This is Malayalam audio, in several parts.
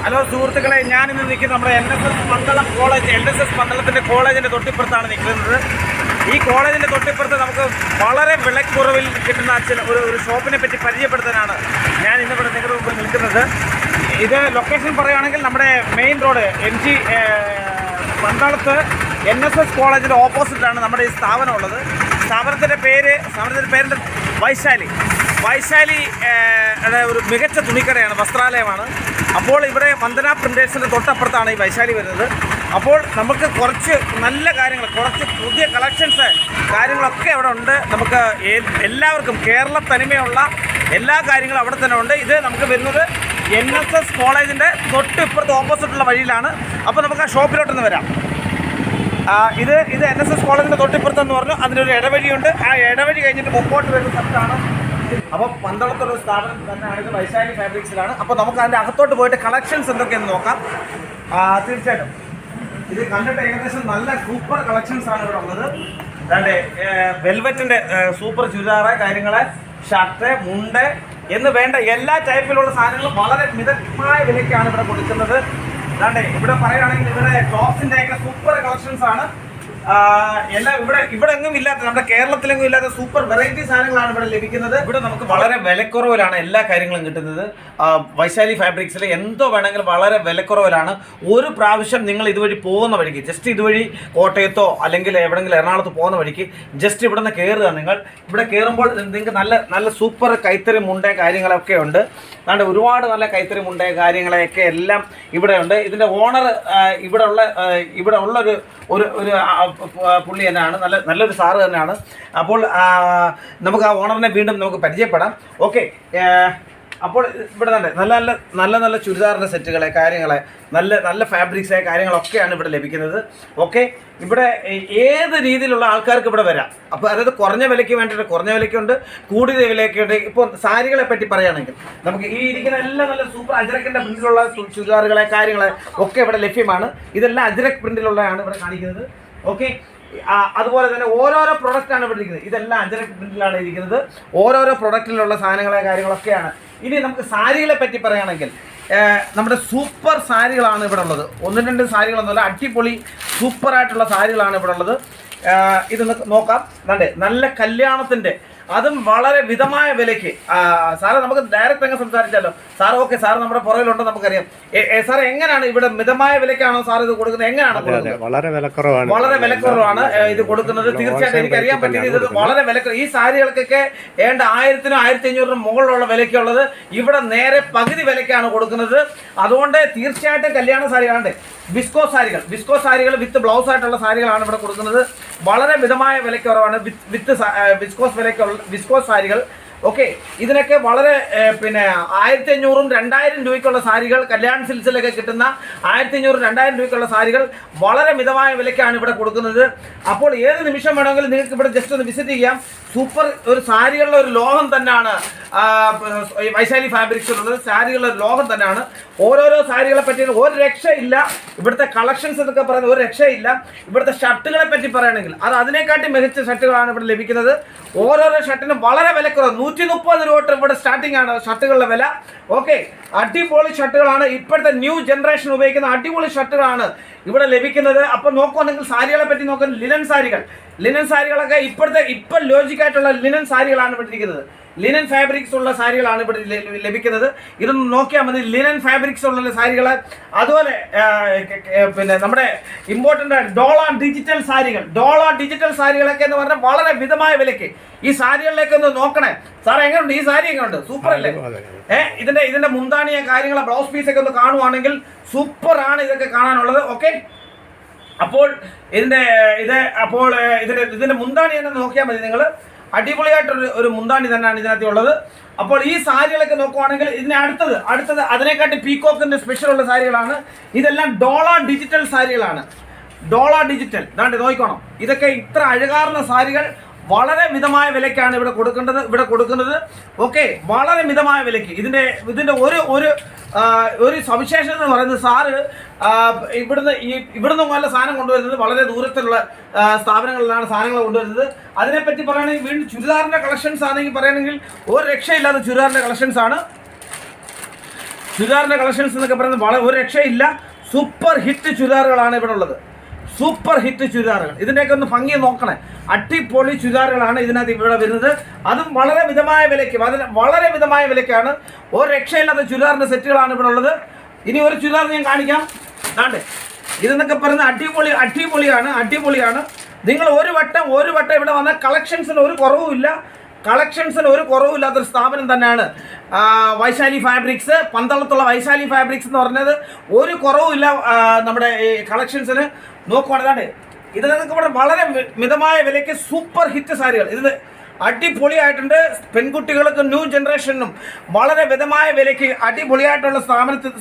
ഹലോ സുഹൃത്തുക്കളെ, ഞാനിന്ന് നിൽക്കുന്നത് നമ്മുടെ NSS പന്തളം കോളേജ്, NSS പന്തളത്തിൻ്റെ കോളേജിൻ്റെ തൊട്ടിപ്പുറത്താണ് നിൽക്കുന്നത്. ഈ കോളേജിൻ്റെ തൊട്ടിപ്പുറത്ത് നമുക്ക് വളരെ വിലക്കുറവിൽ കിട്ടുന്ന ഒരു ഷോപ്പിനെ പറ്റി പരിചയപ്പെടുത്താനാണ് ഞാൻ ഇന്നിവിടെ നിങ്ങളുടെ മുമ്പിൽ നിൽക്കുന്നത്. ഇത് ലൊക്കേഷൻ പറയുകയാണെങ്കിൽ നമ്മുടെ മെയിൻ റോഡ് MG പന്തളത്ത് NSS കോളേജിൻ്റെ ഓപ്പോസിറ്റാണ് നമ്മുടെ ഈ സ്ഥാപനം ഉള്ളത്. സ്ഥാപനത്തിൻ്റെ പേരിൻ്റെ വൈശാലി ഒരു മികച്ച തുണിക്കടയാണ്, വസ്ത്രാലയമാണ്. അപ്പോൾ ഇവിടെ വന്ദന പ്രിൻറ്റേഴ്സിൻ്റെ തൊട്ടപ്പുറത്താണ് ഈ വൈശാലി വരുന്നത്. അപ്പോൾ നമുക്ക് കുറച്ച് നല്ല കാര്യങ്ങൾ, കുറച്ച് പുതിയ കളക്ഷൻസ് കാര്യങ്ങളൊക്കെ അവിടെ ഉണ്ട്. നമുക്ക് എല്ലാവർക്കും കേരള തനിമയുള്ള എല്ലാ കാര്യങ്ങളും അവിടെ തന്നെ ഉണ്ട്. ഇത് നമുക്ക് വരുന്നത് NSS കോളേജിൻ്റെ തൊട്ടിപ്പുറത്ത് ഓപ്പോസിറ്റുള്ള വഴിയിലാണ്. അപ്പോൾ നമുക്ക് ആ ഷോപ്പിലോട്ടൊന്ന് വരാം. ഇത് NSS കോളേജിൻ്റെ തൊട്ടിപ്പുറത്തെന്ന് പറഞ്ഞു. അതിനൊരു ഇടവഴിയുണ്ട്. ആ ഇടവഴി കഴിഞ്ഞിട്ട് മുമ്പോട്ട് വരുന്ന സ്ഥലത്താണ്. അപ്പോൾ പന്തളത്തുള്ള സ്ഥാപനം തന്നെയാണ് ഇത്, വൈശാലി ഫാബ്രിക്സിലാണ്. അപ്പോൾ നമുക്ക് അതിൻ്റെ അകത്തോട്ട് പോയിട്ട് കളക്ഷൻസ് എന്തൊക്കെയെന്ന് നോക്കാം. തീർച്ചയായിട്ടും ഇത് കണ്ടിട്ട് ഏകദേശം നല്ല സൂപ്പർ കളക്ഷൻസാണ് ഇവിടെ ഉള്ളത്. അതാണ്ട് വെൽവെറ്റിൻ്റെ സൂപ്പർ ചുരിദാറ് കാര്യങ്ങൾ, ഷർട്ട്, മുണ്ട് എന്ന് വേണ്ട എല്ലാ ടൈപ്പിലുള്ള സാധനങ്ങളും വളരെ മിതമായ വിലയ്ക്കാണ് ഇവിടെ കൊടുക്കുന്നത്. അതാണ്ട് ഇവിടെ പറയുകയാണെങ്കിൽ ഇവിടെ ടോപ്സിൻ്റെയൊക്കെ സൂപ്പർ കളക്ഷൻസാണ്. എല്ലാം ഇവിടെ എങ്ങും ഇല്ലാത്ത, നമ്മുടെ കേരളത്തിലെങ്ങും ഇല്ലാത്ത സൂപ്പർ വെറൈറ്റി സാധനങ്ങളാണ് ഇവിടെ ലഭിക്കുന്നത്. ഇവിടെ നമുക്ക് വളരെ വിലക്കുറവിലാണ് എല്ലാ കാര്യങ്ങളും കിട്ടുന്നത്. വൈശാലി ഫാബ്രിക്സിൽ എന്തോ വേണമെങ്കിലും വളരെ വിലക്കുറവിലാണ്. ഒരു പ്രാവശ്യം നിങ്ങൾ ഇതുവഴി പോകുന്ന വഴിക്ക്, ജസ്റ്റ് ഇതുവഴി കോട്ടയത്തോ അല്ലെങ്കിൽ എവിടെയെങ്കിലും എറണാകുളത്ത് പോകുന്ന വഴിക്ക് ജസ്റ്റ് ഇവിടെ നിന്ന് കയറുക. നിങ്ങൾ ഇവിടെ കയറുമ്പോൾ നിങ്ങൾക്ക് നല്ല സൂപ്പർ കൈത്തറി മുണ്ടേ കാര്യങ്ങളൊക്കെ ഉണ്ട്. അതുകൊണ്ട് ഒരുപാട് നല്ല കൈത്തറി മുണ്ടേ കാര്യങ്ങളെയൊക്കെ എല്ലാം ഇവിടെ ഉണ്ട്. ഇതിൻ്റെ ഓണർ ഇവിടെ ഉള്ളൊരു പുള്ളി തന്നെയാണ്, നല്ലൊരു സാറ് തന്നെയാണ്. അപ്പോൾ നമുക്ക് ആ ഓണറിനെ വീണ്ടും നമുക്ക് പരിചയപ്പെടാം. ഓക്കെ, അപ്പോൾ ഇവിടെ നല്ല ചുരിദാറിൻ്റെ സെറ്റുകളെ കാര്യങ്ങളെ നല്ല ഫാബ്രിക്സായ കാര്യങ്ങളൊക്കെയാണ് ഇവിടെ ലഭിക്കുന്നത്. ഓക്കെ, ഇവിടെ ഏത് രീതിയിലുള്ള ആൾക്കാർക്ക് ഇവിടെ വരാം. അപ്പോൾ അതായത് കുറഞ്ഞ വിലയ്ക്ക് വേണ്ടിയിട്ട് കുറഞ്ഞ വിലയ്ക്കുണ്ട്, കൂടിയ വിലയ്ക്കുണ്ട്. ഇപ്പോൾ സാരികളെ പറ്റി പറയുകയാണെങ്കിൽ നമുക്ക് ഈ ഇരിക്കുന്ന എല്ലാം നല്ല സൂപ്പർ അജ്രക്കിൻ്റെ പ്രിന്റിലുള്ള ചുരിദാറുകളെ കാര്യങ്ങളെ ഒക്കെ ഇവിടെ ലഭ്യമാണ്. ഇതെല്ലാം അജ്രക് പ്രിന്റിലുള്ളതാണ് ഇവിടെ കാണിക്കുന്നത്. ഓക്കെ, അതുപോലെ തന്നെ ഓരോരോ പ്രൊഡക്റ്റാണ് ഇവിടെ ഇരിക്കുന്നത്. ഇതെല്ലാം അജ്രക് പ്രിന്റിലാണ് ഇരിക്കുന്നത്. ഓരോരോ പ്രൊഡക്റ്റിലുള്ള സാധനങ്ങളെ കാര്യങ്ങളൊക്കെയാണ്. ഇനി നമുക്ക് സാരികളെ പറ്റി പറയുകയാണെങ്കിൽ നമ്മുടെ സൂപ്പർ സാരികളാണ് ഇവിടെ ഉള്ളത്. 1-2 സാരികളൊന്നുമല്ല, അടിപൊളി സൂപ്പറായിട്ടുള്ള സാരികളാണ് ഇവിടെ ഉള്ളത്. ഇത് നോക്കാം. നല്ല കല്യാണത്തിൻ്റെ, അതും വളരെ മിതമായ വിലയ്ക്ക്. സാറ് നമുക്ക് ഡയറക്റ്റ് അങ്ങ് സംസാരിച്ചാലോ? സാർ ഓക്കെ, സാർ നമ്മുടെ പുറകിലുണ്ടോ നമുക്കറിയാം. സാർ എങ്ങനെയാണ് ഇവിടെ മിതമായ വിലയ്ക്കാണോ സാർ ഇത് കൊടുക്കുന്നത്? എങ്ങനെയാണ്? വളരെ വിലക്കുറവാണ് ഇത് കൊടുക്കുന്നത്. തീർച്ചയായിട്ടും എനിക്കറിയാൻ പറ്റിയത് ഇത് വളരെ വിലക്കുറവ്. ഈ സാരികൾക്കൊക്കെ 1000-1500 മുകളിലുള്ള വിലയ്ക്കുള്ളത് ഇവിടെ നേരെ പകുതി വിലയ്ക്കാണ് കൊടുക്കുന്നത്. അതുകൊണ്ട് തീർച്ചയായിട്ടും കല്യാണ സാരികളുണ്ട്. വിസ്കോ സാരികൾ വിത്ത് ബ്ലൗസ് ആയിട്ടുള്ള സാരികളാണ് ഇവിടെ കൊടുക്കുന്നത്. വളരെ മിതമായ വിലക്കുറവാണ് വിത്ത് വിസ്കോസ് സാരികൾ. ഓക്കെ, ഇതിനൊക്കെ വളരെ 1500-2000 രൂപയ്ക്കുള്ള സാരികൾ, കല്യാൺ സിൽസിലൊക്കെ കിട്ടുന്ന 1500-2000 രൂപയ്ക്കുള്ള സാരികൾ വളരെ മിതമായ വിലയ്ക്കാണ് ഇവിടെ കൊടുക്കുന്നത്. അപ്പോൾ ഏത് നിമിഷം വേണമെങ്കിലും നിങ്ങൾക്ക് ഇവിടെ ജസ്റ്റ് ഒന്ന് വിസിറ്റ് ചെയ്യാം. സൂപ്പർ ഒരു സാരികളുടെ ഒരു ലോകം തന്നെയാണ് വൈശാലി ഫാബ്രിക്സിലുള്ളത്. സാരികളുടെ ഒരു ലോകം തന്നെയാണ്. ഓരോരോ സാരികളെ പറ്റി ഒരു രക്ഷയില്ല. ഇവിടുത്തെ കളക്ഷൻസ് എന്നൊക്കെ പറയുന്നത് ഒരു രക്ഷയില്ല. ഇവിടുത്തെ ഷർട്ടുകളെ പറ്റി പറയുകയാണെങ്കിൽ അതിനെക്കാട്ടി മികച്ച ഷർട്ടുകളാണ് ഇവിടെ ലഭിക്കുന്നത്. ഓരോരോ ഷർട്ടിനും വളരെ വിലക്കുറവ്, 130 രൂപ തൊട്ട് ഇവിടെ സ്റ്റാർട്ടിംഗ് ആണ് ഷർട്ടുകളുടെ വില. ഓക്കെ, അടിപൊളി ഷർട്ടുകളാണ്. ഇപ്പോഴത്തെ ന്യൂ ജനറേഷൻ ഉപയോഗിക്കുന്ന അടിപൊളി ഷർട്ടുകളാണ് ഇവിടെ ലഭിക്കുന്നത്. അപ്പോൾ നോക്കുകയാണെങ്കിൽ സാരികളെ പറ്റി നോക്കുന്നത് ലിനൻ സാരികളൊക്കെ ഇപ്പോൾ ലോജിക്കായിട്ടുള്ള ലിനൻ സാരികളാണ് ഇവിടെ ഇരിക്കുന്നത്. ലിനൻ ഫാബ്രിക്സ് ഉള്ള സാരികളാണ് ഇവിടെ ലഭിക്കുന്നത്. ഇതൊന്ന് നോക്കിയാൽ മതി, ലിനൻ ഫാബ്രിക്സ് ഉള്ള സാരികൾ. അതുപോലെ നമ്മുടെ ഇമ്പോർട്ടൻ്റ് ഡോള ഡിജിറ്റൽ സാരികളൊക്കെ എന്ന് പറഞ്ഞാൽ വളരെ മിതമായ വിലയ്ക്ക്. ഈ സാരികളിലേക്ക് ഒന്ന് നോക്കണേ. സാർ എങ്ങനെയുണ്ട്? ഈ സാരി എങ്ങനെയുണ്ട്? സൂപ്പർ അല്ലേ? ഇതിന്റെ മുന്താണിയ കാര്യങ്ങളെ ബ്ലൗസ് പീസൊക്കെ ഒന്ന് കാണുവാണെങ്കിൽ സൂപ്പറാണ് ഇതൊക്കെ കാണാനുള്ളത്. ഓക്കെ, അപ്പോൾ ഇതിന്റെ മുന്താണി തന്നെ നോക്കിയാൽ മതി നിങ്ങൾ. അടിപൊളിയായിട്ടൊരു മുന്താണി തന്നെയാണ് ഇതിനകത്ത് ഉള്ളത്. അപ്പോൾ ഈ സാരികളൊക്കെ നോക്കുവാണെങ്കിൽ ഇതിന് അടുത്തത് അതിനെക്കാട്ടി പീക്കോക്കിന്റെ സ്പെഷ്യൽ ഉള്ള സാരികളാണ്. ഇതെല്ലാം ഡോള ഡിജിറ്റൽ സാരികളാണ്. ദാണ്ട് നോക്കണം. ഇതൊക്കെ ഇത്ര അഴകാർന്ന സാരികൾ വളരെ മിതമായ വിലയ്ക്കാണ് ഇവിടെ കൊടുക്കുന്നത്. ഓക്കെ, വളരെ മിതമായ വിലയ്ക്ക്. ഇതിന്റെ ഒരു സവിശേഷത എന്ന് പറയുന്നത്, സാറ് ഇവിടുന്ന് നല്ല സാധനം കൊണ്ടുവരുന്നത് വളരെ ദൂരത്തിലുള്ള സ്ഥാപനങ്ങളിലാണ് സാധനങ്ങൾ കൊണ്ടുവരുന്നത്. അതിനെപ്പറ്റി പറയുകയാണെങ്കിൽ വീണ്ടും ചുരിദാറിന്റെ കളക്ഷൻസ് ആണെങ്കിൽ പറയുകയാണെങ്കിൽ ഒരു രക്ഷയില്ലാത്ത ചുരിദാറിന്റെ കളക്ഷൻസ് ആണ്. ചുരിദാറിൻ്റെ കളക്ഷൻസ് എന്നൊക്കെ പറയുന്നത് വളരെ ഒരു രക്ഷയില്ല. സൂപ്പർ ഹിറ്റ് ചുരിദാറുകളാണ് ഇവിടെ ഉള്ളത്. സൂപ്പർ ഹിറ്റ് ചുരിദാറുകൾ. ഇതിൻ്റെയൊക്കെ ഒന്ന് ഭംഗി നോക്കണേ. അടിപൊളി ചുരിദാറുകളാണ് ഇതിനകത്ത് ഇവിടെ വരുന്നത്. അതും വളരെ മിതമായ വിലയ്ക്ക്, അതിന് വളരെ മിതമായ വിലയ്ക്കാണ്. ഒരു രക്ഷയില്ലാത്ത ചുരിദാറിൻ്റെ സെറ്റുകളാണ് ഇവിടെ ഉള്ളത്. ഇനി ഒരു ചുരിദാർ ഞാൻ കാണിക്കാം. താണ്ടേ ഇതെന്നൊക്കെ പറയുന്നത് അടിപൊളിയാണ്. നിങ്ങൾ ഒരു വട്ടം ഇവിടെ വന്നാൽ കളക്ഷൻസിന് ഒരു കുറവുമില്ല. കളക്ഷൻസിന് ഒരു കുറവില്ലാത്തൊരു സ്ഥാപനം തന്നെയാണ് വൈശാലി ഫാബ്രിക്സ്. പന്തളത്തുള്ള വൈശാലി ഫാബ്രിക്സ് എന്ന് പറഞ്ഞത് ഒരു കുറവുമില്ല നമ്മുടെ ഈ കളക്ഷൻസിന്. നോക്കുവാണ് ഇതിനൊക്കെ ഇവിടെ വളരെ മിതമായ വിലയ്ക്ക് സൂപ്പർ ഹിറ്റ് സാരികൾ. ഇത് അടിപൊളിയായിട്ടുണ്ട്. പെൺകുട്ടികൾക്കും ന്യൂ ജനറേഷനും വളരെ മിതമായ വിലയ്ക്ക് അടിപൊളിയായിട്ടുള്ള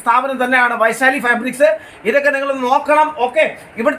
സ്ഥാപനം തന്നെയാണ് വൈശാലി ഫാബ്രിക്സ്. ഇതൊക്കെ നിങ്ങൾ നോക്കണം. ഓക്കെ, ഇവിടെ